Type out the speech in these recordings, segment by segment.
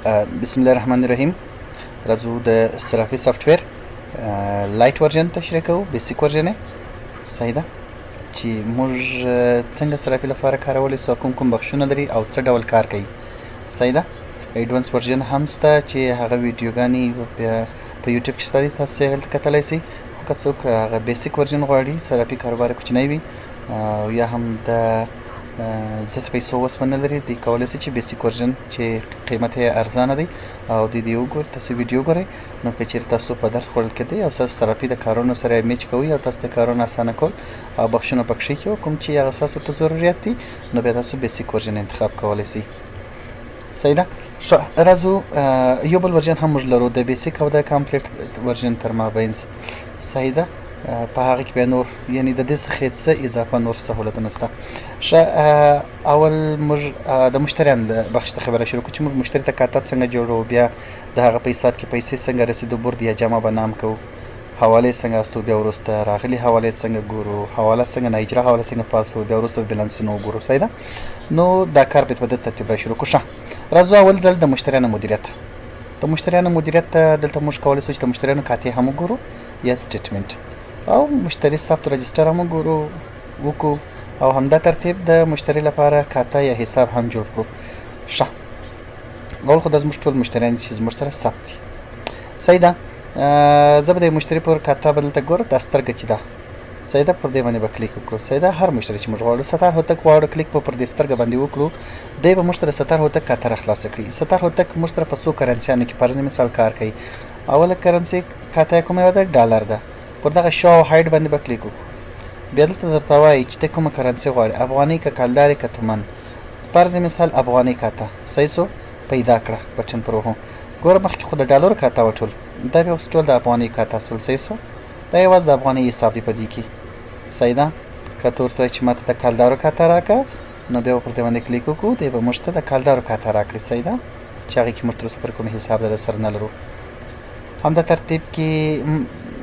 بسم الله الرحمن الرحیم. راځو د صرافي سافټویر لایټ ورژن تشریح کوو. بیسیک ورژن صحیح ده چې موږ څنګه صرافي لپاره کارولی سو، کوم بخشونه لري او څه ډول کار کوي. صحیح ده. ایډوانس ورژن هم شته چې هغه ویډیوګانې په یوټیوب کې شته دي، تاسو یې هلته کتلی شئ. خو که څوک هغه بیسیک ورژن غواړي، صرافي کاروبار یې کوچنی وي او یا هم د زیات پیسو وس نه لري، دوی کولی شي چې بیسیک ورژن چې قیمت یې ارزانه دی او دوی دې وګوري. تاسو ویډیو ګورئ، نو که چېرې تاسو په درس خوړل کې دی او ستاسو صرافي د کارونو سره میچ کوي او تاسو ته کارونه اسانه کول او بخشونه پکې کې کوم چې هغه ستاسو ته ضرورت دي، نو بیا تاسو بیسیک ورژن انتخاب کولی شئ. صحیح ده. راځو یو بل ورژن هم موږ لرو، د بیسیک او د کامپلیټ ورژن تر مابینځ. صحیح ده. په هغه کې بیا نور یعنی د دې څخه څه اضافه نور سهولتونه شته. اول موږ د مشتریانو د بخش څخه خبره شروع کوو چې موږ مشتری ته کاته څنګه جوړو، بیا د هغه په حساب کې پیسې څنګه رسیدو، برد یا جمع به نام کوو، حواله څنګه استو، بیا وروسته راغلي حواله څنګه ګورو، حواله څنګه نه اجرا حواله څنګه پاسو، بیا وروسته بیلانسونه وګورو. صحیح ده. نو دا کار به په دې ترتیب شروع کوو. راځو اول ځل د مشتریانو مدیریت. د مشتریانو مدیریت دلته موږ کولی شو چې د مشتریانو کاتې هم وګورو یا سټیټمنټ او مشتری ثبت رجسټر هم وکړو او همدا ترتیب د مشتری لپاره کاته یا حساب هم جوړ کړو. اول خو دا زموږ ټول مشتریان چې زموږ سره ثبت دي. صحیح ده. زه به د مشتری پر کاته به دلته ګورم، دا سترګه چې ده. صحیح ده. پر دې باندې به کلیک وکړو. صحیح ده. هر مشتری چې موږ غواړو ستار هوتک غواړو، کلیک به پر دې سترګه باندې وکړو، دی به موږ سره ستار هوتک کاته راخلاصه کړي. ستار هوتک موږ سره په څو کرنسیانو کې فرض مثال کار کوي. اوله کرنسي کاته کومه ده؟ ډالر ده. پر دغه شو او هایډ باندې به کلیک وکړو. بیا دلته درته وایي چې ته کومه کرنسي غواړې، افغانۍ که کلدارې که تومن. فرض مثال افغانۍ کاته صحیح سو پیدا کړه بټن پر وهو. ګوره مخکې خو د ډالرو کاته وه ټول، دا بیا اوس ټول د افغانۍ کاته شول. صحیح سو. دا یوازې د افغانۍ حساب دی په دې کې. صحیح ده. که ته ورته وایي چې ماته د کلدارو کاته راکړه، نو بیا به پر دې باندې کلیک وکړو، دی به موږ ته د کلدارو کاته راکړي. صحیح ده. چې هغې کې موږ تر اوسه پورې کوم حساب د سره نه لرو. همدا ترتیب کې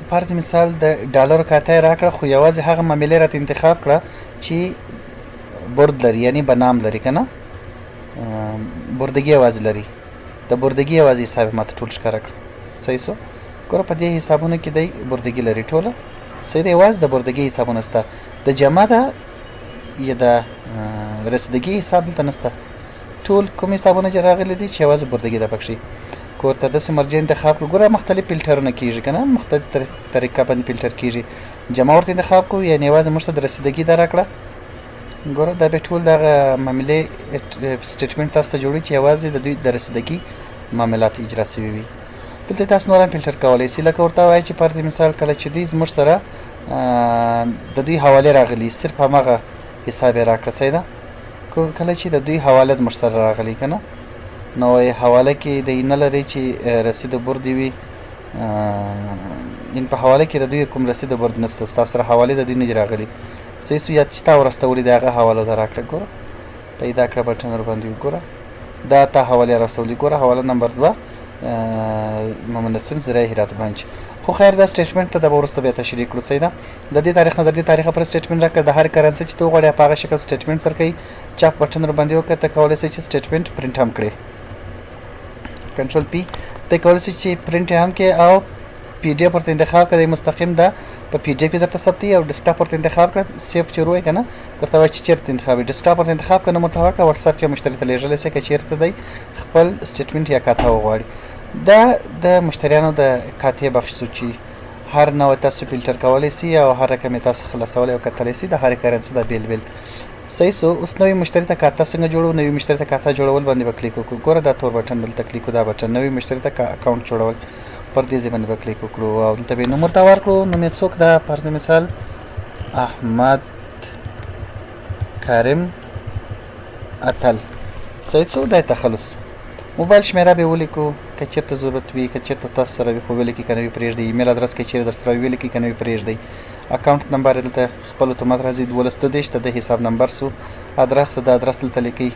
فرض مثال د ډالرو کاته راکړه، خو یوازې هغه معاملې راته انتخاب کړه چې برد لري، یعنی به نام لري که نه، بردګي یوازې لري. د بردګي یوازې حساب یې ماته ټول ښکاره کړه. صحیح سو. ګوره په دې حسابونو کې دی بردګي لري ټوله. صحیح ده. یوازې د بردګي حسابونه شته، د جمع ده یا د رسیدګي حساب دلته نشته. ټول کوم حسابونه چې راغلي دي چې یوازې بردګي ده پکښې. ورته داسې مرجع انتخاب کړو. ګوره مختلف فلټرونه کېږي که نه، مختلف طریقه باندې فلټر کېږي. جمع ورته انتخاب کړو، یعنې یوازې موږ ته د رسیدګي ده راکړه. ګوره دا بیا ټول دغه معاملې سټیټمنټ تاسو ته جوړوي چې یوازې د دوی د رسیدګي معاملات اجرا شوي وي. دلته تاسو نور هم فلټر کولی شئ. لکه ورته وایي چې فرض مثال کله چې دوی زموږ سره د دوی حوالې راغلي، صرف همغه حساب یې راکړه. صحیح ده. کله چې د دوی حواله زموږ سره راغلي که نه، نو حواله کې د نه لري چې رسید برد وي، ان په حواله کې د دوی کوم رسید برد نشته، ستا سره حواله د دوی نه راغلي. صحیح سو. یا چې تا ورستولي د هغه حواله ده راکړه. ګوره پیدا کړه بټن ورباندې وګوره، دا تا حواله راستولي. ګوره حواله نمبر 2 محمد نسیم زراعي هرات برانچ. خو خیر دا سټیټمنټ ته د به وروسته بیا تشریح کړو. صحیح ده. د دې تاریخ نه د دې تاریخه پر سټیټمنټ راکړه. د هر کرنسي چې ته وغواړې په هغه شکل سټیټمنټ درکوي. چاپ بټن ورباندې وکړه، ته کولی شئ چې سټیټمنټ پرنټ هم کړې. کنټرول پی ته کولی شئ چې پرنټ هم کې او پی ډي اف ورته انتخاب کړئ. مستقیم ده په پی ډي اف کې درته ثبتوي او ډیسکټاپ ورته انتخاب کړه. سیف چې وروایي که نه، درته وایي چې چېرته انتخابوي. ډیسکټاپ ورته انتخاب کړه، نمبر ته ورکړه، وټساپ کې مشتري ته لیږلی شئ که چېرته دی خپل سټیټمنټ یا کاته وغواړي. دا د مشتریانو د کاتې بخش شو چې هر نوع تاسو فلټر کولی شئ او هر رقم یې تاسو خلاصولی او کتلی شئ. د هرې کرنسي دا بیل بیل. صحیح سو. اوس نوی مشتری ته کاته څنګه جوړو؟ نوی مشتری ته کاته جوړول باندې به کلیک وکړو. ګوره دا تور بټن دلته کلیک وکړو، دا بټن نوی مشتری ته اکاونټ جوړول، پر دې ځای باندې به کلیک وکړو او دلته به نوم ورته ورکړو. نوم یې څوک ده؟ فرض مثال احمد کریم اتل. صحیح سو. دا تخلص. موبایل شمیره به ولیکو که چېرته ضرورت وي، که چېرته تاسو سره وي خو ولیکئ که نه وي پرېږدئ. ایمیل ادرس که چېرې در سره وي ولیکئ، که نه وي پرېږدئ. اکاونټ نمبر دلته خپل اتومات راځي 12 ته د حساب نمبر سو. ادرس د ادرس دلته لیکئ،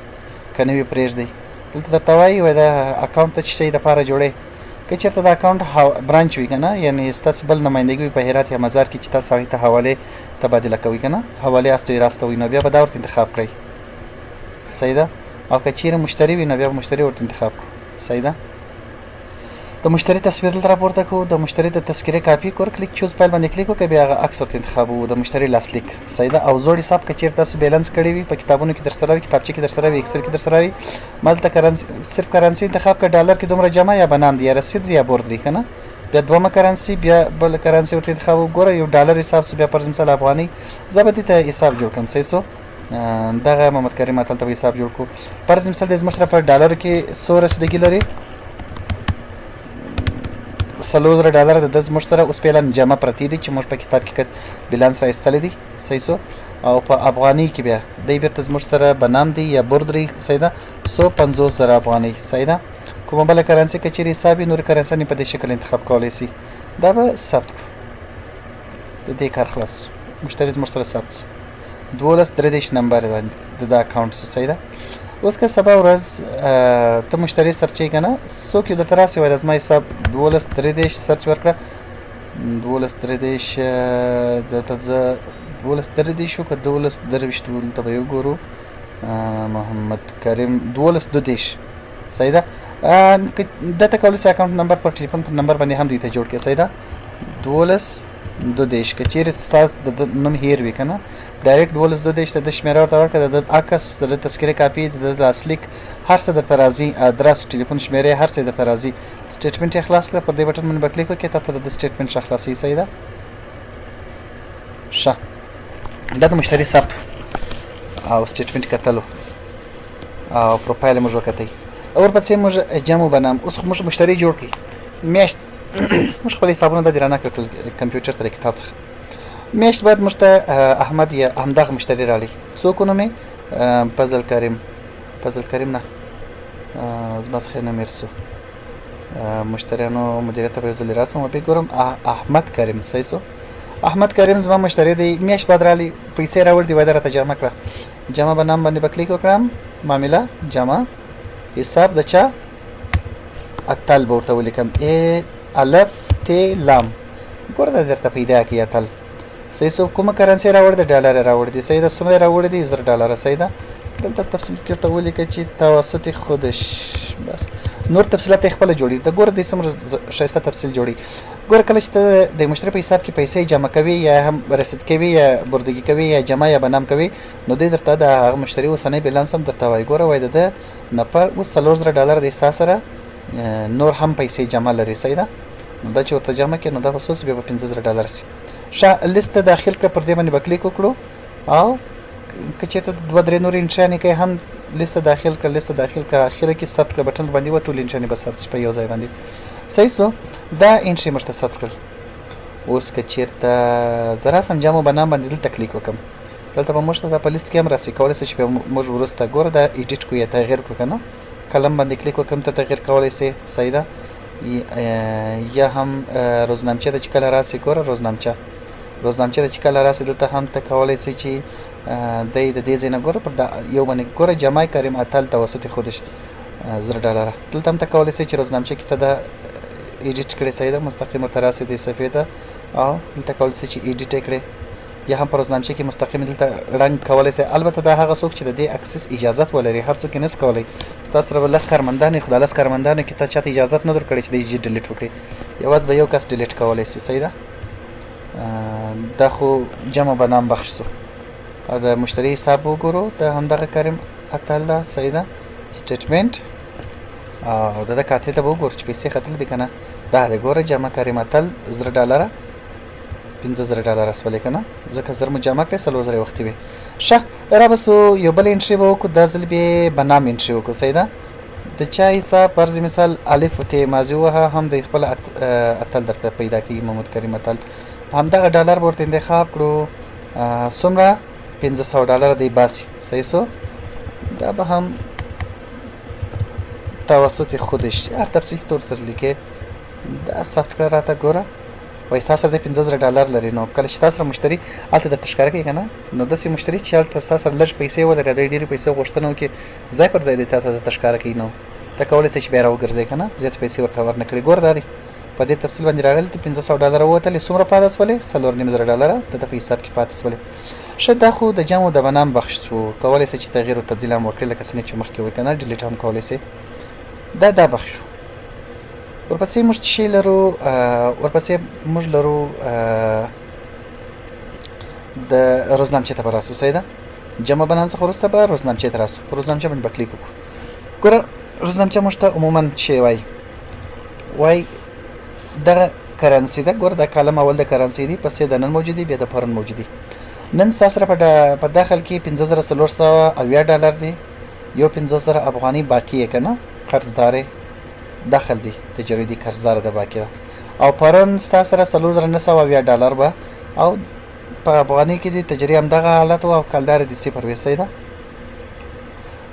که نه وي پرېږدئ. دلته درته وایي وایي دا اکاونټ ته څه شی دپاره جوړئ. که چېرته د اکاونټ برانچ وي که نه، یعنې ستاسو بل نمایندګي وي په هرات یا مزار کې چې تاسو هغې ته حوالې تبادله کوئ که نه، حوالې استوي راستوئ، نو بیا به دا ورته انتخاب کړئ. صحیح ده. او که چیرې مشتری وي نو بیا مشتری ورته انتخاب کړو. صحیح ده. د مشتری تصویر دلته راپورته کوو، د مشتری د تذکرې کاپي کور کلیک چوز فایل باندې کلیک وکړئ، بیا هغه عکس ورته انتخابوو، د مشتری لاسلیک. صحیح ده. او زوړ حساب که چېرته تاسو بیلنس کړی وي په کتابونو کې درسره وي، کتابچې کې درسره وي، اکسل کې درسره وي، مالته صرف کرنسي انتخاب کړه، ډالر کې دومره جمع یا بنام دی یا رسید یا برد دی که نه. بیا دومه کرنسي، بیا بل کرنسي ورته انتخاب وګوره، یو ډالر حساب سو، بیا پر مثال افغاني. زه به دې ته حساب جوړ کړم. صحیح سو. دغه محمد کریم اتل ته به حساب جوړ کړو. پر مثال د زموږ سره په ډالرو کې 100 رسیدګي لري، 40,000 ډالر د زموږ سره اوس فعلا جمع پرتې دي چې موږ په کتاب کې بیلانس را ایستلی دي. صحیح سو. او په افغاني کې بیا دی بیرته زموږ سره بنام دی یا برد دی. صحیح ده. 150,000 افغاني. صحیح ده. کومه بله کرنسي که چېرې حساب وي نورې کرنسیانې په دې شکل انتخاب کولی سي. دا به ثبت کړو. د دې کار خلاص شو. مشتری زموږ سره ثبت شو. 12 نمبر باندې د اکاونټ شو. صحیح ده. اوس که سبا ورځ ته مشتری سرچ یې که نه، څوک یې درته راسي وایي زما حساب 12 سرچ ورکړه. 12 دلته زه 12 شو که 12 دلته به یې وګورو. محمد کریم 12 صحیح ده. دلته کولی سي اکاونټ نمبر پر ټلیفون پر نمبر باندې هم دوی ته جوړ کړي. صحیح ده. 12 که چېرې ستاسو د نوم هیر وي که نه، ډایرکټ 12 ته د شمېره ورته ورکړه، د عکس، د تذکرې کاپي، د لاسلیک، هر څه درته راځي، ادرس، ټلیفون شمېرې، هر څه درته راځي. سټیټمنټ یې خلاص کړه، پر دې بټن باندې به کلیک وکړې، تا ته د سټیټمنټ راخلاصوي. صحیح ده. ښه. دا د مشتری ثبت او سټیټمنټ کتلو او پروفایل موږ وکتی. ورپسې موږ جمع بنام. اوس موږ مشتری جوړ کړي میاشت موږ خپل حسابونه د درانه کړل کمپیوټر ته د کتاب څخه. میاشت باید موږ ته احمد یا همدغه مشتری رالی. څوک نومې؟ فضل کریم نه، زما څخه نوم هېر سو. مشتریانو مدیریت ته به یو ځل راسم او بیا ګورم احمد کریم. صحیح سو. احمد کریم زما مشتری دی. میاشت بعد رالی، پیسې راوړ دی، وایي راته جمع کړه. جمع بنام باندې به کلیک وکړم، معامله جمع، حساب د چا؟ اتل به ورته ولیکم، ا الف ت لام. ګوره دا درته پیدا کړي اتل. صحیح سو. کومه کرنسي راوړ دی؟ ډالر راوړ دی. صحیح ده. څومره راوړ دی؟ 1000 ډالر. صحیح ده. دلته تفصیل کې ورته ولیکه چې توسط خودش. بس نور تفصیلات یې خپله جوړي. د ګوره دې څومره ښایسته تفصیل جوړي. ګوره کله چې ته د مشتری په حساب کې پیسې جمع کوي یا هم رسید کوي یا بردګي کوي یا جمع یا بنام کوي، نو دوی درته د هغه مشتری اوسنی بیلانس هم درته وایي. ګوره وایي د ده نفر اوس 40,000 ډالر د ستا سره نور هم پیسې جمع لري. صحیح ده. نو دا چې ورته جمع کړي نو دا به څو سي؟ بیا به 15,000 ډالر سي. ښه. لیست ته داخل کړه، پر دې باندې به کلیک وکړو او که چېرته 2-3 نورې انټریانې کوي هم لیست داخل کړه، لیست داخل کړه، اخره کې ثبت کړه بټن باندې و، ټول انټریانې به ثبت شي په یو ځای باندې. صحیح سو. دا انټري موږ ته ثبت کړل. اوس که چېرته زه راسم جمع بنام باندې دلته کلیک وکړم، دلته به موږ ته دا په لیست کې هم راسي. کولی شو چې بیا موږ وروسته ګوره دا ایډیټ کړو یا تغییر کړو که نه، قلم باندې کلیک وکړم ته تغییر کولی سې. صحیح ده. یا هم روزنامچه ته چې کله راسي، ګوره روزنامچه ته چې کله راسي دلته هم ته کولی سې چې دی د دې ځای نه ګوره پر یو باندې ګوره جمع کریم اتل توسط خودش 1000 ډالره. دلته هم ته کولی سې چې روزنامچه کې ته دا ایډیټ کړې. صحیح ده. مستقیم ورته راسي دې صفحې ته او دلته کولی سې چې ایډیټ یې کړې، یا هم په روزنامچه کې مستقیم دلته رنګ کولی سې. البته دا هغه څوک چې د دې اکسس اجازت ولري، هر څوک یې نس کولی. ستاسو سره به 10 کارمندان وي، خو دا 10 کارمندانو کې ته چاته اجازت نه درکړی چې د ډیلیټ وکړي، یوازې به یو کس ډیلیټ کولی سي. صحیح ده. دا خو جمع بنام بخش سو. د مشتری حساب وګورو، دا همدغه کریم اتل ده. صحیح ده. سټیټمنټ او د کاتې ته به وګورو چې پیسې ختلې دي که نه. دا دی ګوره جمع کریم اتل 1000 ډالره 15,000 ډالره سولې که نه، ځکه زر مو جمع کړئ 40,000 یې وختي وي. ښه. را به سو یو بل انټري به وکړو، دا ځل بیا بنام انټري وکړو. صحیح ده. د چا حساب فرض مثال الف ت ماضي ووهه، هم د خپل اتل درته پیدا کوي، محمد کریم اتل. همدغه ډالر به ورته انتخاب کړو. څومره؟ 1500 ډالر دی باسي. صحیح سو. دا به هم توسط خودش هر تفصیل طور سره لیکې. دا ثبت کړه راته. ګوره وایي ستا سره د 15,000 ډالر لري. نو کله چې ستا سره مشتری هلته درته ښکاره کوي که نه، نو داسې مشتری چې هلته ستا سره لږ پیسې ولري، د ډېرې پیسې غوښتنه وکړي، ځای پر ځای دی تا ته درته ښکاره کوي، نو ته کولی شې چې بیا راوګرځې که نه، زیاتې پیسې ورته ورنه کړي. ګوره دا دی په دې تفصیل باندې راغلي دي. 1500 ډالره ووتلې. څومره پاتې شولې؟ 4,500 ډالره د ده په حساب کې پاتې شولې. ښه. دا خو د جمع د بنام بخش شو. کولی شې چې تغییر او تبدیل هم وکړې، لکه څنګه چې مخکې وایي که نه، ډیلیټ هم کولی شې. دا بخش شو. ورپسې موږ چې لرو ورپسې موږ لرو د روزنامچې ته به راسو. صحیح ده. جمع بنان څخه وروسته به روزنامچې ته راسو. په روزنامچه باندې به کلیک وکړو. ګوره روزنامچه موږ ته عموما څه وایي دغه کرنسي ده. ګوره دا کالم اول د کرنسي دی، پسې د نن موجودي، بیا د پرون موجودي. نن ستا سره په داخل کې 5470 دی، یو 50,000 افغاني باقي یې که نه قرضدارې داخل دی، تجربي قرضدار ده باقي ده. او پرون ستا سره 4970 به او په افغاني کې د تجربي همدغه حالت او کلدار دي 0 صحیح ده.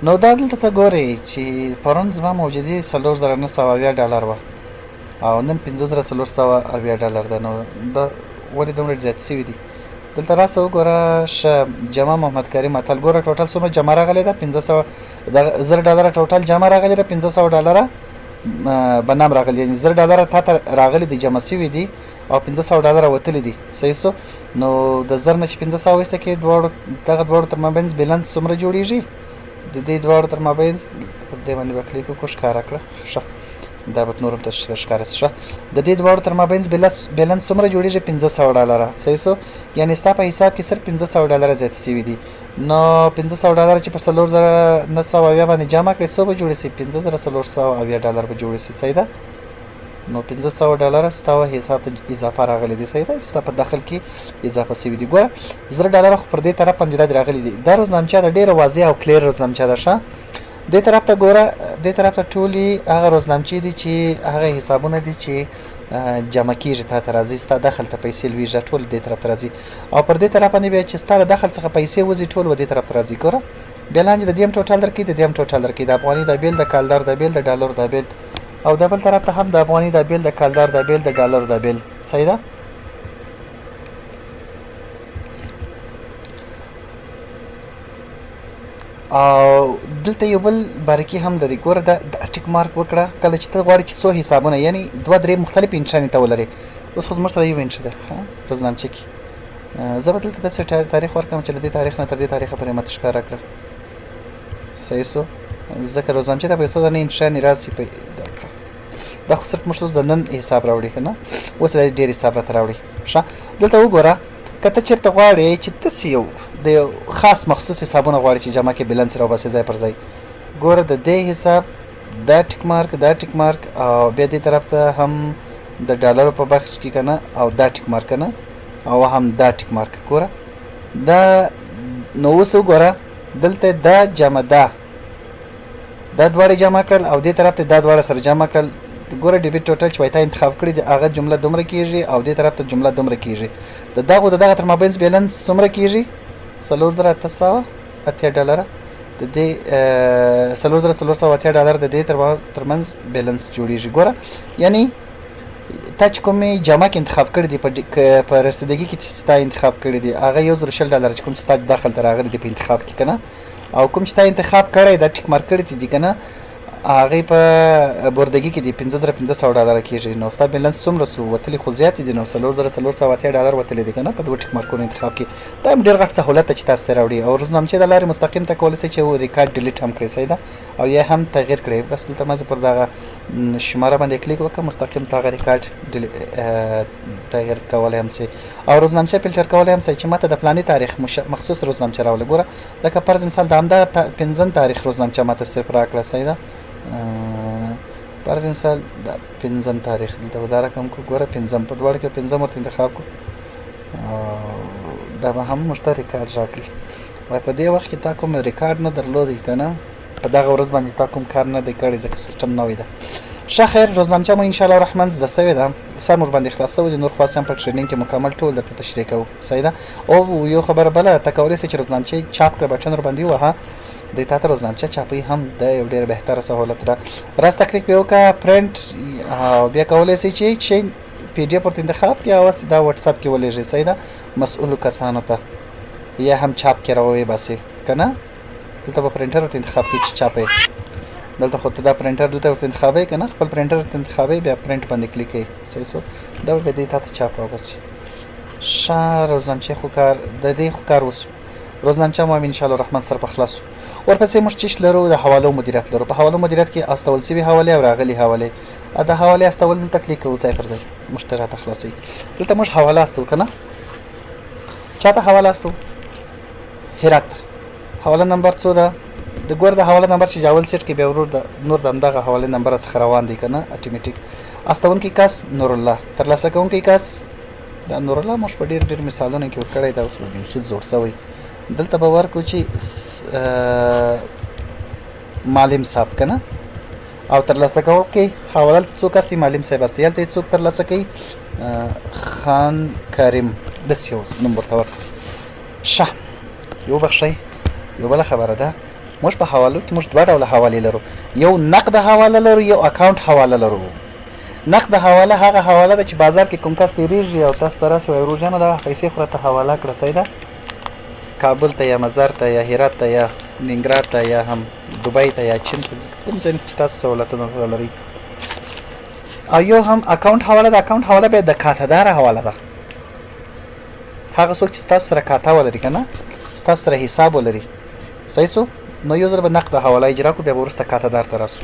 نو دا دلته ته ګورئ چې پرون زما موجودي 4970 وه او نن 5470 ده. نو دا ولې دومره زیات سوي دي؟ دلته راسه وګوره جمع محمد کریم اتل. ګوره ټوټل څومره جمع راغلی ده؟ 500 $1000 ټوټل جمع راغلی ده. $500 بنام راغلی، یعنی $1000 تا ته راغلی دي، جمع سوي دي او $500 وتلی دي. صحیح سو. نو د 1000 نه چې 500 وایسته کې دغه دواړو تر مابینځ بیلانس څومره جوړیږي؟ د دې دواړو تر مابینځ پر دې باندې به کلیک وکړو، ښکاره کړه. ښه دا به نور هم درته ښکاره شي. د دې دواړو تر مابینځ بیلانس څومره جوړیږي؟ $500. صحیح سو. یعنې ستا په حساب کې صرف $500 زیات سوي دي. نو $500 چې په 4970 باندې جمع کړې څو به جوړې سي؟ $5470 به جوړې سي. صحیح ده. نو $500 ستا حساب ته اضافه راغلی دی. صحیح ده. ستا په داخل کې اضافه سوي دي. ګوره $1000 خو پر دې طرف باندې راغلي دي. دا روزنامچه ده، ډېره واضح او کلیر روزنامچه ده. ښه دې طرف ته ګوره، دې طرف ته ټولې هغه روزنامچې دي چې هغه حسابونه دي چې جمع کېږي، تا ته راځي، ستا دخل ته پیسې لوېږي، ټول دې طرف ته راځي. او پر دې طرف باندې بیا چې ستا له دخل څخه پیسې وځي ټول به دې طرف ته راځي. ګوره بیا لاندې د دې هم ټوټل درکوي، د دې هم ټوټل درکوي، د افغاني دا بیل، د کالدار دا بیل، د ډالر دا بیل، او د بل طرف ته هم د افغاني دا بیل، د کالدار دا بیل، د ډالر دا بیل. صحیح ده. او دلته یو بل باریکي هم لري. ګوره دا ټیک مارک وکړه کله چې ته غواړې چې څو حسابونه، یعنی 2-3 مختلفې انټرانې ته ولرې. اوس خو زموږ سره یو انټر ده روزنامچه کې. زه به دلته داسې تاریخ ورکړم چې له دې تاریخ نه تر دې تاریخه پورې ماته ښکاره کړه. صحیح سو. ځکه روزنامچې ته په یو څه دانې انټرانې راسي دا خو صرف موږ اوس د نن حساب راوړي که نه، اوس د ډېر حساب راته راوړي. ښه دلته وګوره که ته چېرته غواړې چې داسې یو د یو خاص مخصوص حسابونه غواړې چې جمع کې بیلانس راوباسې ځای پر ځای، ګوره د دې حساب دا ټیک مارک، دا ټیک مارک، او بیا دې طرف ته هم د ډالرو په بخش کې که نه، او دا ټیک مارک که نه، او هم دا ټیک مارک. ګوره دا نو اوس وګوره دلته دا جمع دا دواړه جمع کړل او دې طرف ته دا دواړه سره جمع کړل. ګوره ډیبټ ټوټل چې وایي انتخاب کړي دي هغه جمله دومره کېږي او دې طرف ته جمله دومره کېږي. د دغه تر مابینځ بیلانس څومره کېږي؟ $4880. د دې $4480 د دې ترمنځ بیلانس جوړیږي. ګوره یعنی تا چې کومې جمع کې انتخاب کړي دي په رسیدګي کې چې ستا انتخاب کړي دي هغه $1020 چې کوم چې ستا داخل ته راغلي دي په انتخاب کې که نه، او کوم چې تا انتخاب کړی دا ټیک مارک کړي دي که نه، هغې په بردګي کې دي $5500 کېږي. نو ستا بیلانس څومره سو؟ وتلي خو زیاتې دي. نو $4480 وتلي دي که نه په 2 ټیک مارکونو انتخاب کې. دا هم ډېر غټ سهولت ده چې تاسو ته راوړي. او روزنامچې د لارې مستقیم ته کولی شئ چې ریکارډ ډیلیټ هم کړئ. صحیح ده. او یا هم تغییر کړئ. بس دلته ما زه پر دغه شماره باندې کلیک وکړم، مستقیم ته هغه ریکارډ تغییر کولی هم سئ. او روزنامچه فلټر کولی هم سئ چې ما ته د فلاني تاریخ مخصوص روزنامچه راوله. ګوره لکه فرض مثال د همدا 5 تاریخ روزنامچه ما ته صرف راکړه. صحیح ده. فرض مثال د 5 تاریخ دلته به دا رقم کړو. ګوره 5 په دواړو کې 5 ورته انتخاب کړو، دا به هم موږ ته ریکارډ راکړي. وایي په دې وخت کې تا کوم ریکارډ نه درلودی که نه، په دغه ورځ باندې تا کوم کار نه دی کړی ځکه سیسټم نوی ده. ښه خیر روزنامچه مو انشاءالله الرحمن زده سوې ده، سم ورباندې خلاص سوی دی. نور خو هم په ټرینینګ کې مکمل ټول درته تشریح کوو. صحیح ده. او یو خبره بله ته کولی شې چې روزنامچې چاپ کړه، بټن ورباندې ووهه، د تا ته روزنامچه چاپوي هم د یو ډېر بهتره سهولت ده. راسته کلیک به وکړه پرنټ، او بیا کولی شئ چې شی پی ډي اف ورته انتخاب کړي او دا وټساپ کې ولېږئ. صحیح ده. مسؤلو کسانو ته یا هم چاپ کې راویې باسئ که نه. دلته به پرنټر ورته انتخاب کړي چې چاپ یې. دلته خو ته دا پرنټر دلته ورته انتخابوي که نه، خپل پرنټر ورته انتخابوي، بیا پرنټ باندې کلیک کوئ. صحیح سو. دا به دې تا ته چاپ راوباسي. ښه روزنامچې خو کار د دې خو کار وسو. روزنامچه مو هم انشاءالله الرحمن سره په خلاص ورپسې موږ چیش لرو د حوالو مدیریت لرو. په حوالو مدیریت کې استول سوي حوالې او راغلي حوالې. د حوالې استول دلته کلیک کوو ځای پر ځای موږ ته راته خلاصوي. دلته موږ حواله استو که نه چاته حواله استو هرات حواله نمبر څو ده د ګور د حواله نمبر چې جاول سیټ کې بیا ورور د نور د همدغه حواله نمبر څخه روان دی که نه اتوماتیک. استونکي کس نور الله ترلاسه کوونکی کس دا نور الله موږ په ډېر مثالونو کې ورکړی دا اوس به بیخي زوړ سوی. دلته به ورکړو چې معلم صاحب که نه او ترلاسه کوونکی حواله هلته څوک هستي معلم صاحب هستي هلته یې څوک ترلاسه کوي خان کریم داسې یو نوم ورته ورکړو. ښه یو بخښئ یو بله خبره ده موږ په حوالو کې موږ دوه ډوله حوالې لرو. یو نقد حواله لرو یو اکاونټ حواله لرو. نقد حواله هغه حواله ده چې بازار کې کوم کس تېرېږي او تاسو ته راسي وایي ورور جانه دغه پیسې خو راته حواله کړه صحیح ده کابل ته یا مزار ته یا هرات ته یا ننګرهار ته یا هم دوبۍ ته یا چین ته کوم ځای چې تاسو سهولتونه لرئ. او یو هم اکاونټ حواله ده. اکاونټ حواله بیا د کاتهداره حواله ده. هغه څوک چې ستاسو سره کاته ولري که نه ستاسو سره حساب ولري صحیح سو نو یو ځل به نقد حواله اجرا کړو بیا به وروسته کاتهدار ته راسو.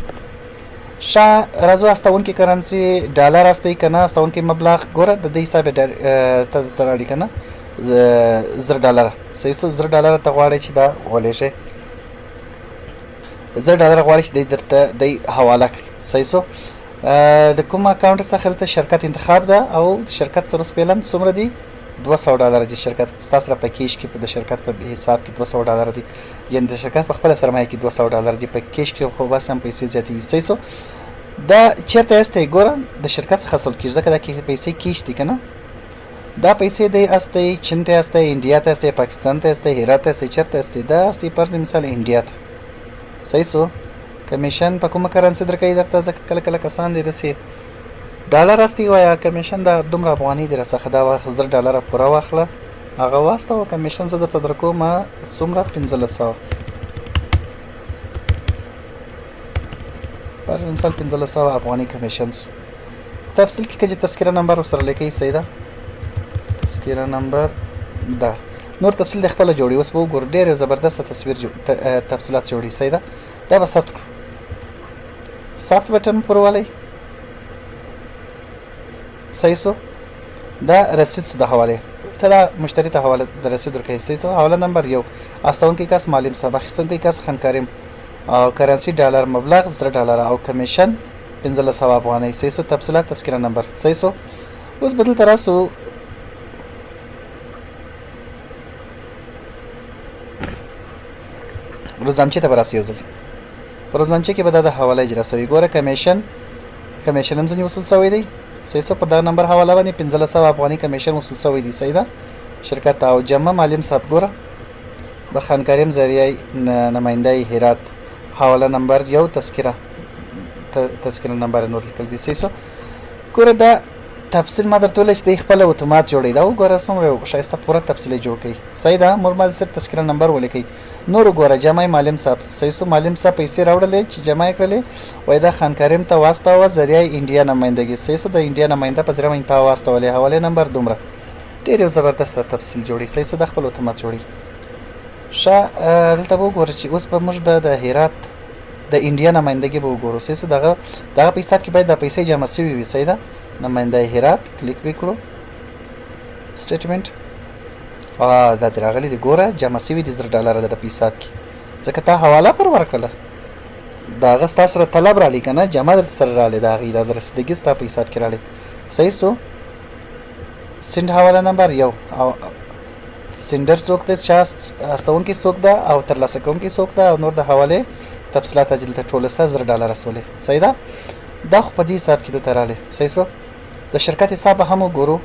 ښه راځو استونکي کرنسي ډالر استئ که نه استونکي مبلغ ګوره د دې حساب ستاسو ته راړي که نه 1000 ډالره صحیح سو 1000 ډالره ته غواړئ چې دا ولېږئ 1000 ډالره غواړئ چې دی درته دی حواله کړي صحیح سو د کوم اکاونټ څخه دلته شرکت انتخاب ده او د شرکت سره اوس فعلا څومره دي 200 ډالره دي. شرکت ستاسو سره په کیش کې د شرکت په حساب کې 200 ډالره دي یعنې د شرکت په خپله سرمایه کې 200 ډالره دي په کیش کې خو بس هم پیسې زیاتې وي صحیح سو دا چېرته استئ ګوره د شرکت څخه حاصل کېږي ځکه دا پیسې کیش دي که نه دا پیسې دی استئ چین ته استئ انډیا ته استئ پاکستان ته استئ هرات ته استئ چېرته استئ دا استئ فرض مثال انډیا ته صحیح سو کمیشن په کومه کرنسي درکوي درته ځکه کله کله کسان دی داسې ډالر استي وایه کمیشن دا دومره افغاني دی راڅخه دا 1000 ډالره پوره واخله هغه واستوه کمیشن زه درته درکوم څومره 1500 فرض مثال 1500 افغاني کمیشن سو. تفصیل کې که تذکره نمبر ورسره لیکئ صحیح ده تذکره نمبر ده نور تفصیل د خپله جوړي اوس به وګورو ډېر یو زبردسته تفصیلات جوړي صحیح ده دا به ثبت کړو ثبت بټن پوروالی صحیح سو دا رسید سو د حوالې ته دا مشتری ته حواله د رسید ورکوي صحیح سو حواله نمبر یو استونکی کس معلم صاحب اخیستونکی کس خان کریم او کرنسي ډالر مبلغ 10 ډالره او کمیشن 1500 افغانۍ صحیح سو تفصیلات تذکره نمبر صحیح سو اوس به دلته راسو روزنامچې ته به راسو یو ځل په روزنامچې کې به دا د حواله اجرا سوي ګوره کمیشن هم ځینې وصول سوی دی صحیح سو پر دغه نمبر حواله باندې 1500 افغاني کمیشن وصول سوی دی صحیح ده شرکت او جامع معلم صاحب ګوره به خان کریم ذریعه نماینده هرات حواله نمبر یو تذکره نمبر نور لیکل دي صحیح سو ګوره دا تفصیل ما درته ویلی چې دی خپله اتومات جوړوي دا وګوره څومره یو ښایسته پوره تفصیل یې جوړ کوي صحیح ده مور ما صرف تذکره نمبر ولیکئ نور وګوره جامع معلم صاحب صحیح سو معلم صاحب پیسې راوړلې چې جمع یې کړلې وایي دا خان کریم ته واستوه ذریعه انډیا نمایندګي صحیح سو د انډیا نماینده په ذریعه باندې تا واستولې حوالې نمبر دومره ډېر یو زبردسته تفصیل جوړي صحیح سو د خپل اتومات جوړي ښه دلته به وګوره چې اوس به موږ به د هرات د انډیا نمایندګي به وګورو صحیح سو دغه په حساب کې باید دا پیسې جمع سوي وي صحیح ده نماینده هرات کلیک وکړو سټیټمنټ دا دې راغلي دي ګوره جمع سوي دي 10 ډالره ده په حساب کې ځکه تا حواله پر ورکړله د هغه ستا سره طلب رالی که نه جمع درته سره رالی د هغې دا د رسیدګي ستا په حساب کې رالی صحیح سو سند حواله نمبر یو او سندر څوک دی چا استونکي څوک ده او ترلاسه کوونکي څوک ده او نور د حوالې تفصیلات دلته ټوله 1000 ډالره سولې صحیح ده دا خو په دې حساب کې دلته رالی صحیح سو د شرکت حساب به هم وګورو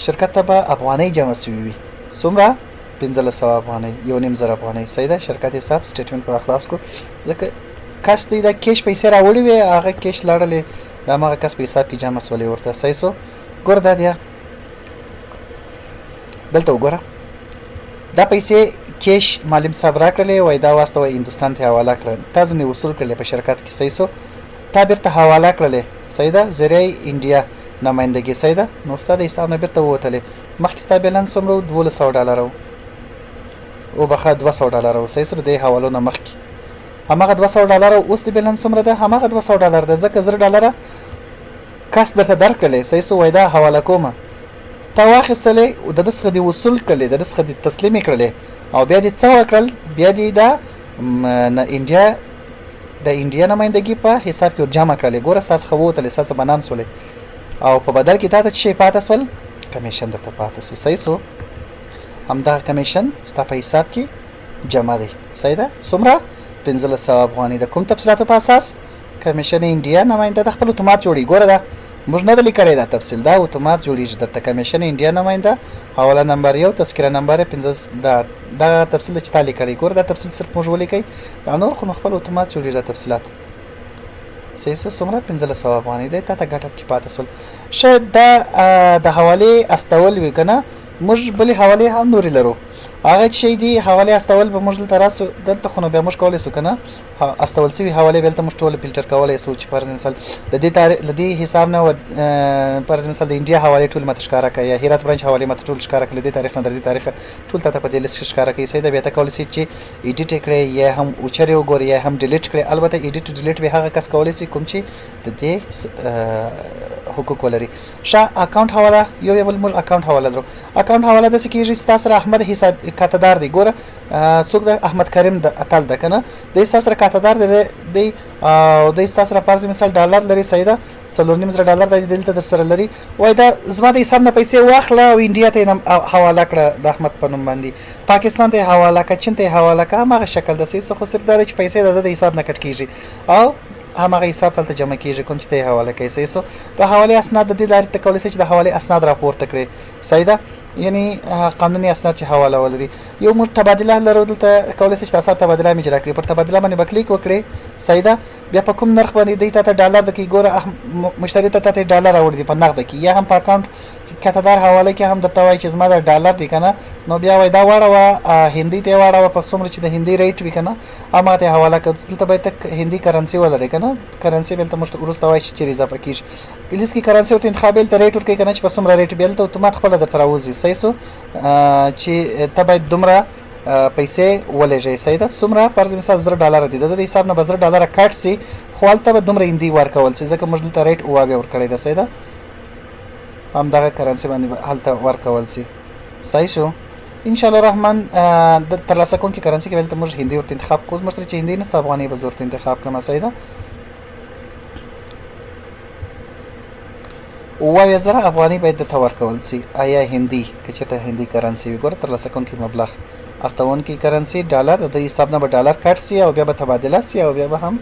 شرکت ته به افغانۍ جمع سوي وي څومره 1500 افغانۍ 1.5 افغانۍ صحیح ده شرکت حساب سټیټمنټ پر خلاص کړو ځکه کس دی دا کیش پیسې راوړي وي هغه کیش لاړلې د هماغه کس په حساب کې جمع سولې ورته صحیح سو ګوره دا دی دلته وګوره دا پیسې کیش معلم صاحب راکړلې وایي دا واستوه هندوستان ته حواله کړل تا ځینې وصول کړلې په شرکت کې صحیح سو تا بیرته حواله کړلې صحیح ده ذریعه انډیا نمایندګي صحیح ده نو ستا د حساب نه بیرته ووتلې مخکې ستا بیلانس څومره و 1200 ډالره و وبخښه $200 و. صحیح شو. د دې حوالو نه مخکې هماغه $200 اوس د بیلانس څومره ده؟ هماغه $200 ده، ځکه $0 کس درته درکړلی. صحیح شو. وایي دا حواله کومه، تا واخیستلې، د ده څخه دې وصول کړلې، د ده څخه دې تسلیم یې کړلې، او بیا دې څه وکړل؟ بیا دې دا د انډیا نمایندګي په حساب کې ور جمع کړلې. ګوره ستا څخه ووتلې، ستا څه بنام شولې، او په بدل کې تا ته څه شی پاته شول؟ کمیشن درته پاته شو. صحیح شو. همدغه کمیشن ستا په حساب کې جمع دی. صحیح ده. څومره؟ 1500 افغانۍ. د کوم تفصیلاتو په اساس؟ کمیشن انډیا نماینده د خپل اتومات جوړي. ګوره دا موږ نه د لیکلی دا تفصیل، دا اتومات جوړیږي درته. کمیشن انډیا نماینده، حواله نمبر 1، تذکره نمبر 15. دا تفصیل چې تا لیکلی. ګوره دا تفصیل صرف موږ ولیکئ، دا نور خو نو خپل اتومات جوړیږي دا تفصیلات. صحیح څه څومره؟ 1500 افغانۍ دی. تا ته ګټه پکې پاته شول. شاید دا د حوالې استول وي که نه. موږ بلې حوالې هم نورې لرو، هغه چې دی حواله استول به موږ دلته راسو. دلته خو نو بیا موږ کولی شو که نه، استول شوي حوالې بیا دلته موږ ټوله فلټر کولی شو چې فرض مثال د دې حساب نه فرض مثال د انډیا حوالې ټول ماته ښکاره کړه، یا هرات برانچ حوالې ماته ټول ښکاره کړه، د دې تاریخ نه تر دې تاریخه ټول تا ته په دې لیست کې ښکاره کوي. صحیح ده. بیا ته کولی شي چې ایډیټ یې کړې، یا هم اوچر یې وګورې، یا هم ډیلیټ کړې. البته ایډیټ ډیلیټ به هغه کس کولی شي کوم چې د دې حقوق ولري. ښه، اکاونټ حواله یو بل موږ اکاونټ حواله لرو. اکاونټ حواله داسې کېږي چې ستا سره احمد حساب کاتدار دی. ګوره څوک د احمد کریم د اتل ده که نه، دی ستا سره کاتدار دی، او دی ستا سره فرض مثال ډالر لري. صحیح ده. $4.5 دی دلته در سره لري. وایي دا زما د حساب نه پیسې واخله او انډیا ته یې حواله کړه د احمد په نوم باندې، پاکستان ته یې حواله کړه، چین ته یې حواله کړه. هماغه شکل ده. صحیح څه خو صرف دا دی چې پیسې د ده د حساب نه کټ کېږي او هماغه حساب دلته جمع کېږي کوم چې ته یې حواله کوي. صحیح شو. د حوالې اسناد د دې لارې ته کولی شي چې د حوالې اسناد راپورته کړې. صحیح ده. یعنی قانوني اسناد چې حواله ولري. یو موږ تبادله لرو، دلته کولی شي چې د اسعار تبادله مې اجرا کړي. پر تبادله باندې به کلیک وکړې. صحیح ده. بیا په کوم نرخ باندې دی تا ته ډالر درکوي. ګوره مشتري ته ته ډالر راوړي دي په نغده کې، یا هم په اکاونټ کاتدار حواله کې هم درته وایي چې زما د ډالر دی که نه، نو بیا وایي دا واړوه هندي ته یې واړوه په څومره چې د هندي ریټ وي که نه، هماغه ته یې حواله کړه. دلته باید ته هندي کرنسي ولرې که نه، کرنسي بیا دلته موږ وروسته وایي چې چېرې اضافه کېږي. لیست کې کرنسي ورته انتخابوي، دلته ریټ ورکوي که نه چې په څومره ریټ، بیا دلته اتومات خپله درته راوځي. صحیح شو. چې ته باید دومره پیسې ولېږئ. صحیح ده. څومره فرض مثال $0 دي، د ده د حساب نه به $0 کټ سي، خو هلته به دومره هندي ورکول سي، ځکه موږ دلته ریټ اوه بیا ورکړی ده. صحیح ده. همدغه کرنسي باندې به هلته ورکول سي. صحیح شو. انشاءالله رحمن د ترلاسه کوونکي کرنسي کې به دلته موږ هندي ورته انتخاب کوو. زموږ سره چې هندي نشته، افغانۍ به زه ورته انتخاب کړم. صحیح ده. 7000 افغانۍ باید درته ورکول سي، یا هندي که چېرته هندي کرنسي وي. ګوره ترلاسه کوونکي مبلغ استوونکي کرنسي ډالر، د حساب نه به ډالر کټ سي او بیا به تبادله سي او بیا به هم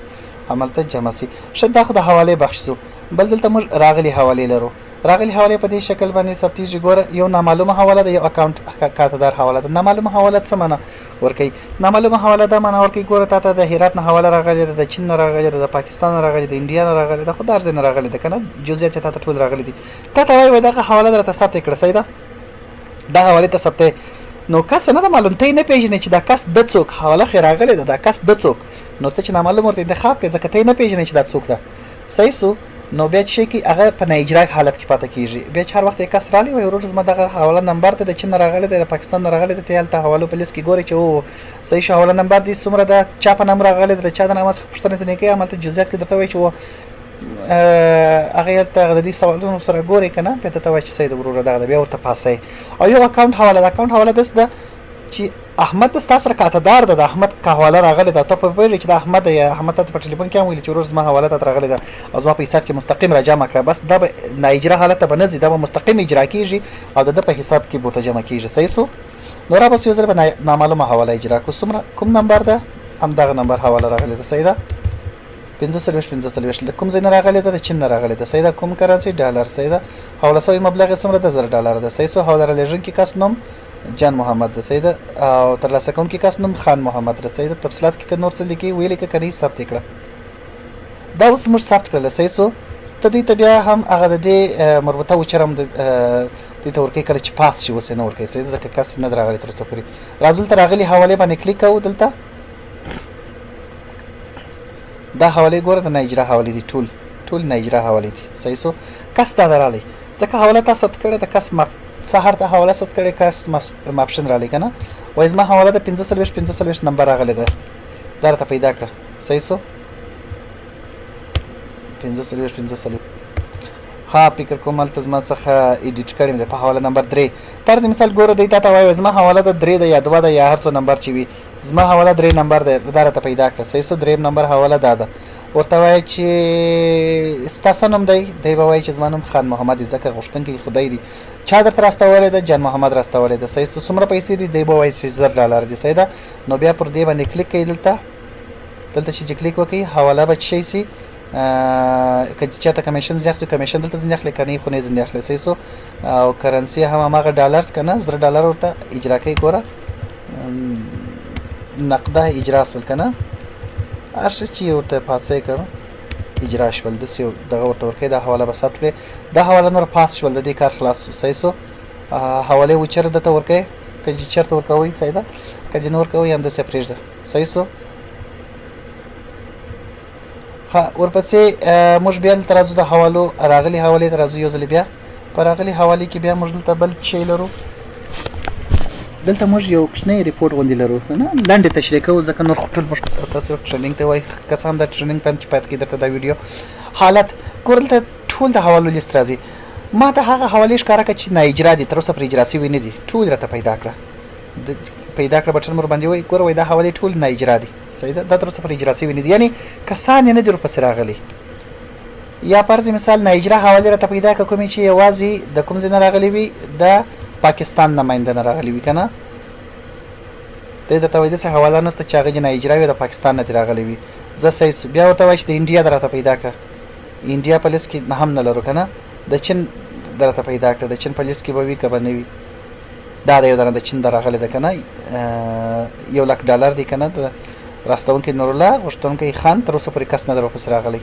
هملته جمع سي. ښه، دا خو د حوالې بخش شو. بل دلته موږ راغلي حوالې لرو. راغلي حوالې په دې شکل باندې ثبتېږي. ګوره یو نامعلومه حواله ده، یو اکاونټ کاتدار حواله ده. نامعلومه حواله څه معنا ورکوي؟ نامعلومه حواله دا معنا ورکوي ګوره تا ته د هرات نه حواله راغلې ده، د چین نه راغلې ده، د پاکستان نه راغلې ده، د انډیا نه راغلې ده، خو د هر ځای نه راغلې ده که نه، جزئیات یې تا ته ټول راغلي دي. تا ته وایي دغه حواله درته ثبت کړه. صحیح ده. دا حوالې ته ثبتې، نو کس نه ده معلوم، ته یې نه پېژنې چې دا کس د څوک، حواله خې راغلې ده، دا کس د څوک، نو ته چې نامعلوم ورته انتخاب کړې ځکه ته یې نه پېژنې چې دا څوک ده. صحیح شو. نو بیا چې کی هغه په نااجرا حالت کې پاتې کیږي. بیا چې هر وخت یې کس رالی وایي ورور زما دغه حواله نمبر ته د چین نه راغلی دی، د پاکستان نه راغلی دی، ته هلته حوالو په لیست کې ګورې چې او صحیح شو حواله نمبر دې څومره ده، چا په نام راغلی دی، د چا د نامه څخه پوښتنه ځینې کوي، هملته جزئیات کې درته وایي چې هغه هلته د دې سوالونو سره ګورې که نه، بیا درته وایي چې صحیح ده وروره دغه ده، بیا ورته پاسئ. او یو اکاونټ حواله ده. اکاونټ حواله داسې ده چې احمد د ستا سره کاتدار ده، د احمد که حواله راغلې ده، ته په ویلې چې د احمد ده، یا احمد ته په ټلیفون کې هم ویلي چې ورور زما حواله ته راغلې ده او زما په حساب کې مستقیم را جمع کړه، بس دا به نااجرا حالت ته به نه ځي، دا به مستقیم اجرا کېږي او د ده په حساب کې به ورته جمع کېږي. صحیح شو. نو را بس یو ځل به نامعلومه حواله اجرا کړو. څومره کوم نمبر ده؟ همدغه نمبر حواله راغلې ده. صحیح ده. 45 د کوم ځای نه راغلې ده؟ د چین نه راغلې ده. صحیح ده. کوم کرنسي؟ ډالر. صحیح ده. حواله شوی مبلغ یې څومره ده؟ $0 ده. صحیح شو. حواله رالیږونکي کس نوم جان محمد ده. صحیح ده. او ترلاسه کوونکي کس نوم خان محمد ده. صحیح ده. تفصیلات کې که نور څه لیکي ویې لیکه که نه ثبت یې کړه. دا اوس موږ ثبت کړله. صحیح شو. ته دوی ته بیا هم هغه د دې مربوطه وچر هم دوی ته ورکوي کله چې پاس شي، اوس یې نه ورکوي. صحیح ده. ځکه کس نه ده راغلی تر اوسه پورې. راځو دلته راغلي حوالې باندې کلیک کوو. دلته دا حوالې ګوره د نااجرا حوالې دي، ټول نااجرا حوالې دي. صحیح شو. کس دا راغلی ځکه حواله تا ثبت کړې ده، کس سهار ته حواله ثبت کړې، کس ماپښین راغلی که نه، وایي زما حواله د 45 نمبر راغلی ده دا راته پیدا کړه صحیح سو 45 ها فکر کوم هلته زما څخه ایډیټ کړی مې ده په حواله نمبر 3 فرض مثال ګوره دی تا ته وایي زما حواله د 3 ده یا 2 ده یا هر څو نمبر چې وي زما حواله 3 نمبر ده دا راته پیدا کړه صحیح سو 3 نمبر حواله دا ده ورته وایي چې ستا څه نوم دی دی به وایي چې زما نوم خان محمد دی ځکه غوښتونکی خدای دی چا درته راستولی ده جان محمد راستولی ده صحیح سو څومره پیسې دي دی به وایي چې $1000 دي صحیح ده نو بیا پر دې باندې کلیک کوي دلته چې کلیک وکړي حواله به څه شی سي که چاته کمیشن ځنې اخلي کمیشن دلته ځنې اخلي که نه یې خو نه یې ځنې اخلي صحیح سو او کرنسي هم هماغه ډالرز که نه $10 ورته اجرا کوي ګوره نقده اجرا شول که نه هر څه چې ورته پاسې که اجرا شول داسې دغه ورته ورکوي دا حواله به ثبت کړې دا حواله نور پاس شول د دې کار خلاص صحیح سو حوالې وچر درته ورکوي که چې چېرته ورکوئ صحیح ده که چې نه ورکوئ همداسې پرېږده صحیح سو ها ورپسې موږ بیا دلته راځو د حوالو راغلي حوالې ته راځو یو ځلې بیا په راغلي حوالې کې بیا موږ دلته بل شی لرو دلته موږ یو کوچنی ریپورټ غوندې لرو نه لنډې تشریح کوو ځکه نور خو ټول موږ تاسو ټریننګ ته وایي که څه هم دا ټریننګ په هم کې پاتې کېږي درته دا ویډیو حالت ګوره دلته ټول د حوالو لیست راځي ما ته هغه حوالې ښکاره کړه چې نااجرا دي تر اوسه پرې اجرا سوي نه دي ټول راته پیدا کړه پیدا کړه بټن مور باندې وایي ګوره وایي دا حوالې ټول نااجرا دي صحیح ده دا تر اوسه پرې اجرا سوي نه دي یعنې کسان یې نه دي ورپسې راغلي یا فرض مثال نااجرا حوالې راته پیدا کړه کومې چې یوازې د کوم ځای نه راغلي وي د پاکستان نماینده نه راغلي وي که نه دی درته وایي داسې حواله نشته چې هغه نااجرا وي د پاکستان نه دې راغلی وي زه صحیح بیا ورته وایي چې د انډیا د راته پیدا کړه انډیا په لیست کې هم نه لرو که نه د چین د راته پیدا کړه د چین په لیست کې به وي که به نه وي دا د یو دانه د چین د راغلی ده که نه $1,00,000 دی که نه د راستونکی نورالله غوښتونکی خان تر اوسه پورې کس نه در ورپسې راغلی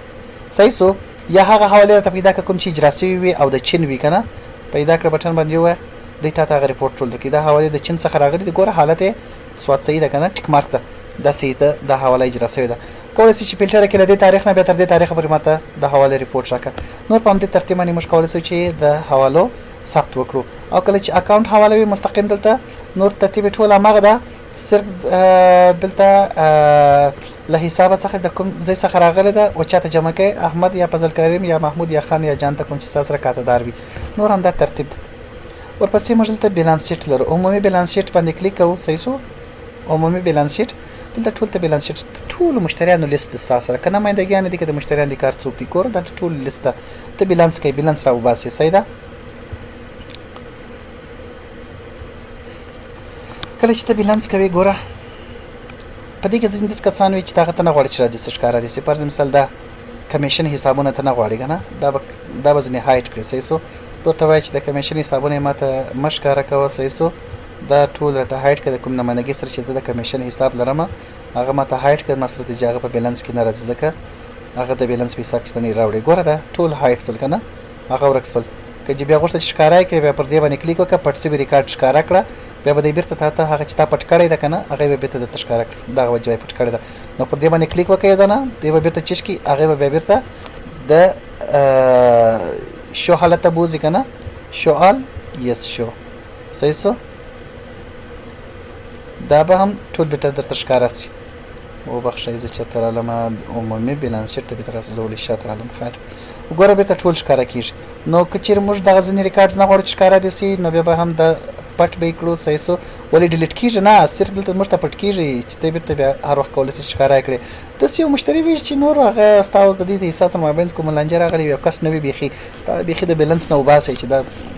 صحیح سو یا هغه حوالې راته پیدا کړه کوم چې اجرا سوي وي او د چین وي که نه پیدا کړه بټن باندې ووایه دوی تا ته هغه ریپورټ ټول درکړي دا حوالې د چین څخه راغلي دي ګوره حالت یې سواد صحیح ده که نه ټیک مارک ده دا صحیح ده دا حواله اجرا سوې ده کولی شي چې فلټره کړي له دې تاریخ نه بیا تر دې تاریخه پورې ماته د حوالې ریپورټ راکړه نور په همدې ترتیب باندې موږ کولی شو چې د حوالو ثبت وکړو او کله چې اکاونټ حواله وي مستقیم دلته نور ترتیب ټول هماغه ده صرف دلته له حسابه څخه د کوم ځای څخه راغلی ده او چاته جمع کوي احمد یا فضل کریم یا محمود یا خان یا جان ته کوم چې ستا سره کاتهدار وي نور همدا ترتیب ده ورپسې موږ دلته بیلانس شیټ لرو عمومي بیلانس شیټ باندې کلیک کوو صحیح سو عمومي بیلانس شیټ دلته ټول ته بیلانس شیټ ټولو مشتریانو لیست ده ستا سره که نمایندګیان دي که د مشتریانو د کار څوک دي ګوره دا ټول لیست ده ته بیلانس کوي بیلانس راوباسې صحیح ده کله چې ته بیلانس کوې ګوره په دې کې ځینې داسې کسان وي چې هغه ته نه غواړي چې راجسټر ښکاره دي فرض مثال دا کمیشن حسابونه ته نه غواړي که نه دا به ځینې هایټ کړي صحیح سو ته وایي چې د کمیشن حسابونه یې ما ته مه ښکاره کوه صحیح سو دا ټول راته هایټ کړه د کوم نمایندګۍ سره چې زه د کمیشن حساب لرم هغه ما ته هایټ کړه ما سره د هغه په بیلانس کې نه راځي ځکه هغه د بیلانس په حساب کې ته نه راوړي ګوره دا ټول هایټ شول که نه هغه ورک شول که چې بیا غوښته چې ښکاره یې کړې بیا پر دې باندې کلیک وکړه پټ سوي ریکارډ ښکاره کړه بیا به دی بیرته تا ته هغه چې تا پټ کړی ده که نه هغه به بیرته درته ښکاره کړي دغه وجه یې پټ کړی ده نو پر دې باندې کلیک وکړه یو دانه دی به بیرته چش کړي هغې به بیا بیرته د شو حالت ته بوځي که نه شو آل یس شو صحیح سو دا به هم ټول بیرته درته ښکاره شي وبخښئ زه چېرته رالم عمومي بیلانس شیټ ته بیرته راسه زه ولې شاته رالم خیر وګوره بیرته ټول ښکاره کېږي نو که چېرې موږ دغه ځینې ریکارډز نه غواړو چې ښکاره دې سي نو بیا به هم د پټ به یې کړو صحیح سو ولې ډیلیټ کېږي نه صرف دلته موږ ته پټ کېږي چې ته بیرته بیا هر وخت کولی شي چې ښکاره یې کړې داسې یو مشتري وي چې نور هغه ستا اوس د دې د حساب تر مابینځ کوم لانجه راغلی وي یو کس نه وي بیخي دا بیخي د بیلنس نه وباسئ چې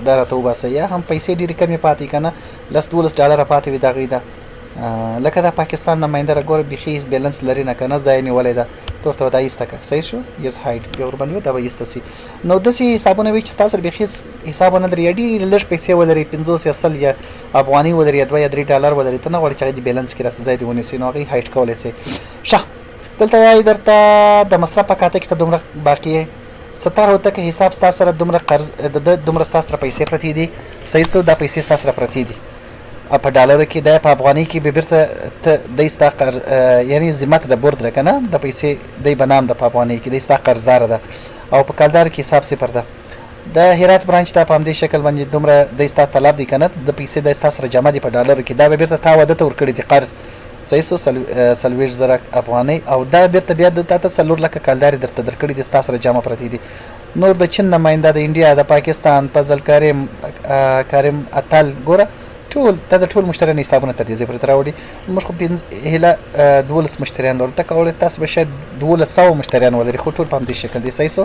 دا راته وباسئ یا هم پیسې ډېرې کمې پاتې که نه $10-12 پاتې وي د هغوی ده لکه دا پاکستان نماینده را ګوره بیخي بیلنس لري نه که نه ځای نیولی ده ته ورته دا ایسته که صحیح شو یس هایډ بیا ورباندې دا به ایسته سي نو داسې حسابونه وي چې ستا سره بیخي حساب ونه لري یا ډېرې لږ پیسې ولري 50 یا 100 یا افغاني ولري یا $2 یا $3 ولري ته نه غواړې چې هغې د بیلنس کې راسه ځای دې ونیسي نو هغې هایډ کولی سي ښه دلته وایي درته د مصرف په کاته کې ته دومره باقي یې 70 هوته که حساب ستا سره دومره قرض دومره ستا سره پیسې پرتې دي صحیح سو دا پیسې ستا سره پرتې دي په ډالرو کې دا په افغاني کې به بیرته ته دی ستا یعنې ذمت د بورد ده که نه د پیسې دی به نام ده په افغاني کې دی ستا قرضداره ده او په کلدار کې حساب صفر ده د هرات برانچ ته په همدې شکل باندې دومره د ستا طلب دی کنه د پیسې د ستا سره جمع دي په ډالرو کې دا به بیرته تا واده ته ورکړي دي قرض صحیح سو 40,000 افغانۍ او دا بیرته بیا د تا ته 4 لکه کلدارې درته درکړي دي ستا سره جمع پرتې دي نور د چین نماینده د انډیا د پاکستان فضل کریم اتل ګوره ټول دا د ټول مشتریانو حسابونه ته دې پرې راوړي موږ خو هله 12 مشتریان لرو ته کولای تاسو به شاید 1200 مشتریان ولري خو ټول په همدې شکل دي صحیح سو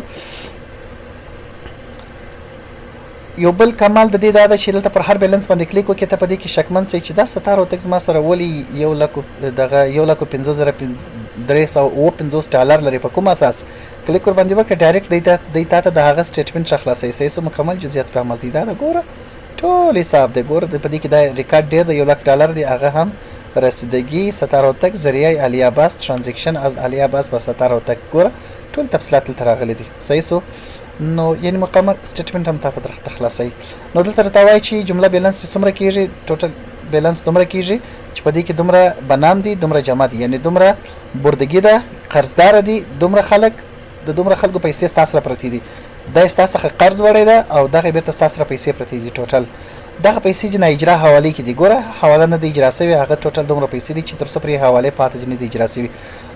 یو بل کمال د دې دا ده چې دلته پر هر بیلنس باندې کلیک وکړې ته په دې کې شکمن سئ چې دا ستار او تک زما سره ولي 1,15,350 ډالر لري په کوم اساس کلیک ور باندې وکړه ډایرکټ دی تا ته د هغه سټیټمنټ راخلاصوي صحیح سو مکمل جزئیات په عمل دي دا ګوره ټول حساب دی ګوره په دې کې دا ریکارډ ډیر د 1,00,000 دی هغه هم رسیدگی ستار او تک ذریعه علی عباس ترانزیکشن از علی عباس به ستار او تک ګوره ټول تفصیلات تر راغلي دي صحیح سو نو یعنی مکمل سټیټمنټ هم تاسو درته خلاصي نو دلته راته وایي چې جمله بیلانس چې څومره کیږي ټوټل بیلانس دومره کیږي چې په دې کې دومره بنام دي دومره جمع دي یعنی دومره بردګي ده قرضدار دي دومره خلک د دومره خلکو پیسې ستاسو سره پرتی دي دا ستاسو څخه قرض وړي ده او دغه بیرته ستاسو سره پیسې پرتی دي ټوټل دغه پیسې چې نه اجرا حواله کې دي ګوره حواله نه د اجرا سوي هغه ټوټل دومره پیسې دي چې تر څو پرې حواله پاتې نه دي اجرا سوي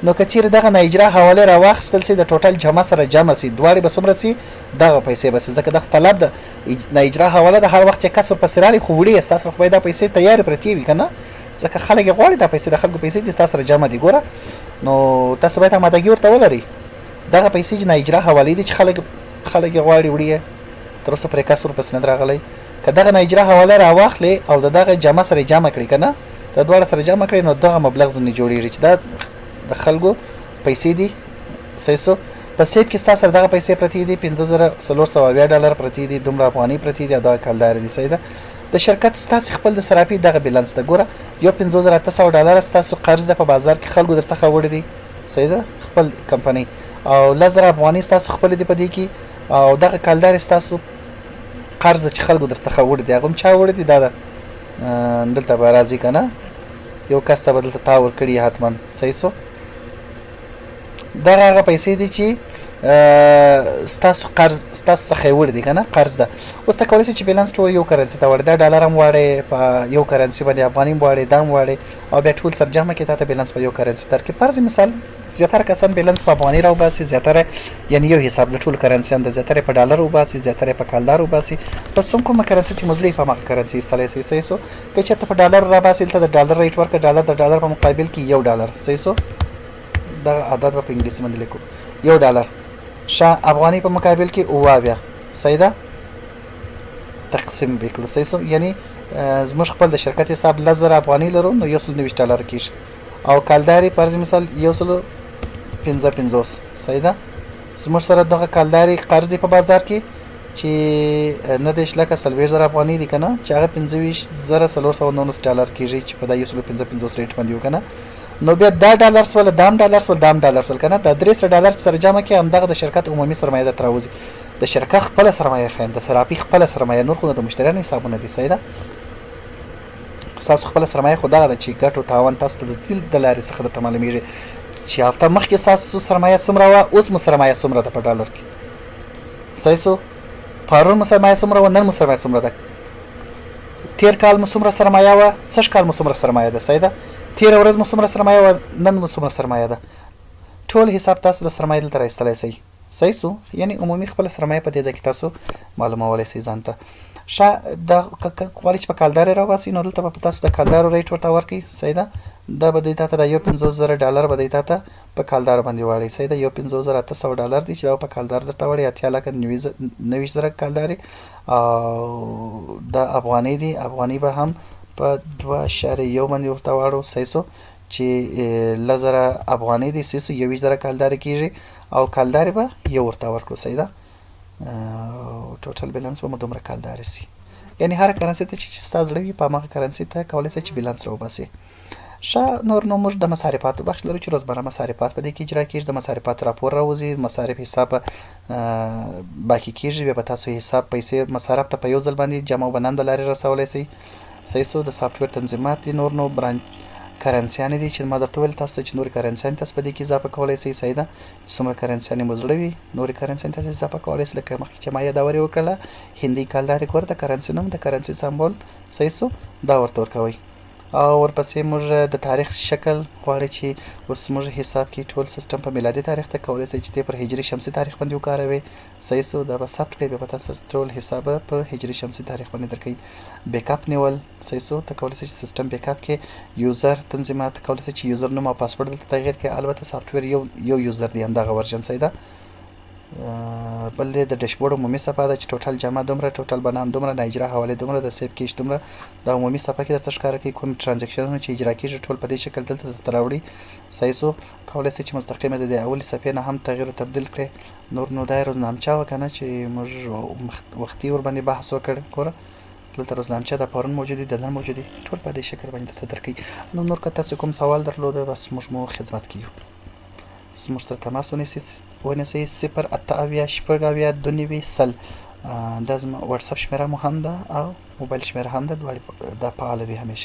نو کچیر دغه نه اجرا حواله را واخستل سي د ټوټل جمع سره جمع سي دواړي به څومره سي دغه پیسې بس ځکه د طلب د نه اجرا حواله د هر وخت کسر په سرالي خو وړي اساس خو دا پیسې تیار پرتی وي کنه ځکه خلک غواړي دا پیسې د خلکو پیسې د تاسو سره جمع دي ګوره نو تاسو باید آمادګي ورته ولرئ دغه پیسې چې نه اجرا حواله دي چې خلک غواړي وړي تر اوسه پرې کسر پس نه راغلی که دغه نه اجرا حواله را واخلي او دغه جمع سره جمع کړي کنه د دواړه سره جمع کړي نو دغه مبلغ ځنې جوړیږي چې دا د خلکو پیسې دي صحیح سو په سیب کې ستاسو سره دغه پیسې پرتی دي 5,400 ډالر پرتی دي دومره افغاني پرتی دي دا کلدار دي صحیح ده د شرکت ستاسو خپل د صرافي دغه بیلانس ته ګوره یو 5,800 ډالر ستاسو قرض په بازار کې خلکو درڅخه وړي دي صحیح ده خپل کمپنی او 1000 افغاني ستاسو خپل دي په دې کې او دغه کلدار ستاسو قرض چې خلکو درڅخه وړي دي هغه چا وړي دي دا دلته به راځي کنه یو کس ته به دلته تا ورکړي حتما صحیح سو دغه هغه پیسې دي چې ستاسو قرض ستاسو څخه وړي دي کنه قرض ده اوس ته کولی شې چې بیلانس ټول یو کرنسي ته وړي دا ډالر هم واړې په یو کرنسي باندې افغاني هم واړې دا هم واړې او بیا ټول سره جمع کړې تا ته بیلانس په یو کرنسي درکړي فرض مثال زیاتره کسان بیلانس په افغاني راوباسي زیاتره یعنی یو حساب له ټول کرنسیان د زیاتره په ډالر وباسي زیاتره په کلدار وباسي پس کومه کرنسي چې مزلي په مخ کرنسي استعمال شي صحیح سو که چې ته په ډالر راباسي ته د ډالر ریټ ورکړه ډالر د ډالر په مقابل کې $1 صحیح سو دا عدد په انګلیسي باندې لیکو $1 شا افغاني په مقابل کې اوه بیا صحیح ده تقسیم وکړو صحیح سو یعنی زموږ خپل د شرکت حساب 10,000 افغاني لرو نو $190 کیږي او کلداري فرض مثال 155 صحیح ده زموږ سره دغه کلداري قرض په بازار کې چې نه د 40,000 افغاني دي کنه چې هغه $25,419 کیږي چې په 155 ریټ باندې وکنه نو بیا دا ډالر سول دام ډالر سول دام ډالر سول کنه دا $300 سره جمع کې هم دغه د شرکت عمومي سرمایه د تراوزي د شرکت خپل سرمایه خین د صرافي خپل سرمایه نور خو د مشتریانو حسابونه دي صحیح ده تاسو خپل سرمایه خو دغه د چې ګټو تاوان تاسو ته د تل د لارې څخه د معلومیږي چې هفته مخکې تاسو سرمایه څومره وه اوس مو سرمایه څومره ده په ډالر کې صحیح سو پرون مو سرمایه څومره وه نن مو سرمایه څومره ده تیر کال مو څومره سرمایه وه سږ کال مو څومره سرمایه ده صحیح ده تیر ورځ مو څومره سرمایه وه نن مو څومره سرمایه ده ټول حساب تاسو د سرمایه دلته راایستلی شئ صحیح سو یعنی عمومي خپل سرمایه په دې ځای کې تاسو معلومولی شئ ځان ته شا د غواړي چې په کلدار راوباسي نو دلته به تاسو د کلدارو ریټ ورته ورکړئ صحیح ده دا به دی تاته د $50,000 به دی تاته په کلدار باندې واړئ صحیح ده $5,800 دی چې دا په کلدار درته واړئ 80,90,000 کلداري او د افغاني دی افغاني به هم په 2.1 باندې ورته واړو صحیح سو چې 10,000 افغاني دی صحیح سو 21,000 کلداري کیږي او کلداري به یو ورته ورکړو صحیح ده ټوټل بیلانس به مو دومره کلداري سي یعنی هر کرنسي ته چې ستا زړه وي په هماغه کرنسي ته کولی شئ چې بیلانس راوباسئ ښه نور نو موږ د مصارفاتو بخش لرو چې روزمره مصارفات په دې کې اجرا کېږي د مصارفاتو راپور راوځي مصارف حساب باقي کېږي بیا به تاسو حساب پیسې مصارف ته په یو ځل باندې جمع و بندند لارې رسولی شئ صحیح سو د سافتویر تنظیمات دي نور نو برانچ کرنسیانې دي چې ما درته وویل تاسو ته چې نورې کرنسیانې تاسو په دې کې اضافه کولی شئ. صحیح ده. څومره کرنسیانې مو زړه وي نورې کرنسیانې تاسو اضافه کولی شئ. لکه مخکې چې ما یادورې وکړله هندي کالدارې ګوره د کرنسي نوم د کرنسي سمبول صحیح سو دا ورته ورکوئ. او ورپسې موږ د تاریخ شکل غواړي چې اوس موږ حساب کې ټول سیستم په میلادي تاریخ ته کولی شئ چې ته پر هجري شمسي تاریخ باندې وکاروئ. صحیح سو دا به ثبت کړئ بیا به تاسو ټول حساب پر هجري شمسي تاریخ باندې درکوي. بیک اپ نیول صحیح سو ته کولی شئ چې سیستم بیک اپ کې یوزر تنظیمات کولی شئ چې یوزر نوم او پاسورډ دلته تغییر کړئ. البته سافټویر یو یوزر دی همدغه ورژن. صحیح ده. بل د ډیشبورډ عمومي صفحه ده چې ټوټل جمع دومره ټوټل بنام دومره د اجرا حواله دومره د سیب کیش دومره د عمومي صفحه کې درته ښکاره کوي کوم ترانزیکشنونه چې اجرا کیږي ټول په دې شکل دلته درته راوړي. صحیح سو کولی شئ چې مستقیمه د دې اولې صفحې نه هم تغییر او تبدیل کړئ. نو دا روزنامچه وه که نه چې موږ وختي ورباندې بحث وکړ. ګوره دلته روزنامچه د پرون موجود دي د نن موجود دي ټول په دې شکل باندې درته درکوي. نور که تاسو کوم سوال درلوده بس موږ مو خدمت کوو. زموږ سره تماس ونیسئ 088 دا زما واتساپ شمېره مو هم ده او موبایل شمېره هم ده. دواړې دا فعاله وي همیشه.